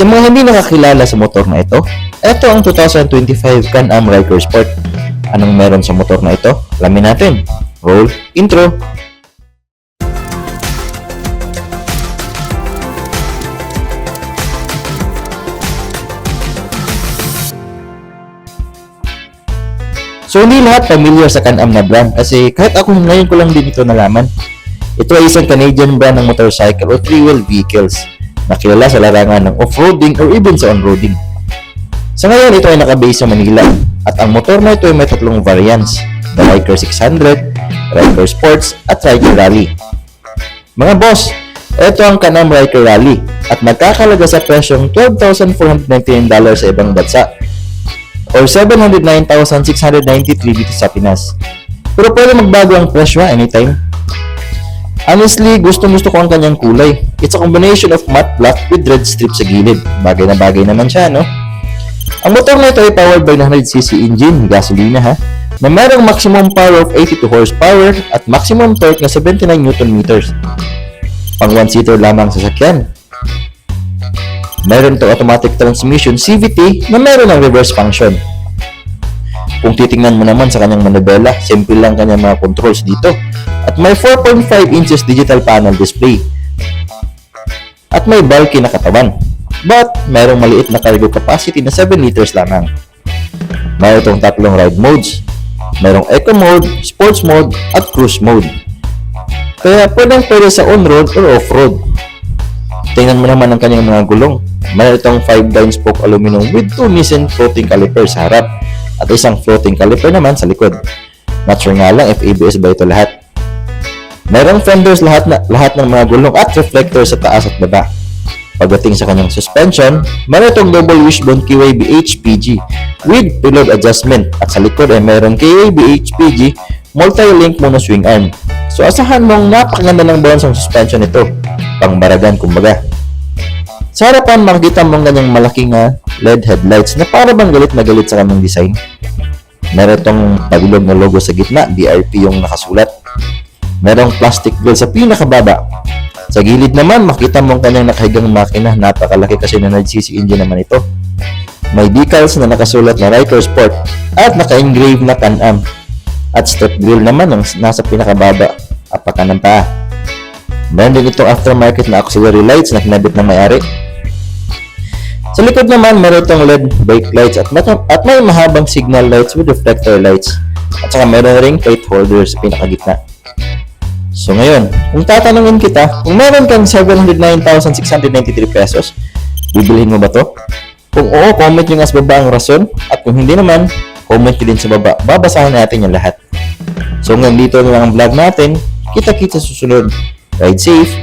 Sa mga hindi nakakilala sa motor na ito ang 2025 Can-Am Ryker Sport. Anong meron sa motor na ito? Alamin natin. Roll intro! So hindi lahat familiar sa Can-Am na brand kasi kahit ako ngayon ko lang din ito nalaman. Ito ay isang Canadian brand ng motorcycle o three-wheel vehicles na kilala sa larangan ng off-roading or even sa on-roading. Sa ngayon ito ay nakabase sa Manila at ang motor na ito ay may tatlong variants, the Ryker 600, Ryker Sports at Ryker Rally. Mga boss, ito ang Can-Am Ryker Rally at nagkakalaga sa presyong $12,499 sa ibang bansa or 709,693 dito sa Pinas. Pero pwede magbago ang presyo anytime. Honestly, gustong-gusto ko ang kanyang kulay. It's a combination of matte black with red strip sa gilid. Bagay na bagay naman siya, no? Ang motor na ito ay powered by 100cc engine, gasolina ha, na mayroong maximum power of 82 horsepower at maximum torque na 79 Nm. Pang one-seater lamang sa sasakyan. Meron itong automatic transmission CVT na meron ng reverse function. Kung titingnan mo naman sa kanyang manubela, simple lang kanyang mga controls dito. At may 4.5 inches digital panel display. At may bulky na katawan. But, merong maliit na cargo capacity na 7 liters lamang. Mayroon itong tatlong ride modes. Merong Eco Mode, Sports Mode, at Cruise Mode. Kaya pwede sa on-road or off-road. Tingnan mo naman ang kanyang mga gulong. Mayroon itong 5-line spoke aluminum with 2 Nissin floating caliper sa harap at isang floating caliper naman sa likod. Not sure nga lang if ABS ba ito lahat. Mayroong fenders lahat ng mga gulong at reflector sa taas at baba. Pagdating sa kanyang suspension, mayroon itong double wishbone KYB HPG with preload adjustment at sa likod ay mayroong KYB HPG multi-link mono swing arm. So asahan mong napakaganda ng balance ng suspension nito, pangbaragan kumbaga. Sa harapan, makikita mong ganyang malaking LED headlights na para bang galit na galit sa kanyang design. Meron itong pagulog na logo sa gitna, BRP yung nakasulat. Merong plastic grill sa pinakababa. Sa gilid naman, makita mong kanyang nakahigang makina, napakalaki kasi na 9cc engine naman ito. May decals na nakasulat na Ryker Sport at naka-engrave na Can-Am. At step grill naman ang nasa pinakababa, apakan ng paa. Meron din itong aftermarket na auxiliary lights na kinabit ng may-ari. Sa likod naman, meron itong LED brake lights at may mahabang signal lights with reflector lights. At saka meron ring plate holder sa pinakagitna. So ngayon, kung tatanungin kita, kung meron kang 709,693 pesos, bibilhin mo ba to? Kung oo, comment nyo nga sa baba ang rason. At kung hindi naman, comment nyo din sa baba. Babasahin natin yung lahat. So hanggang dito na lang ang vlog natin. Kita-kita susunod. Ride safe!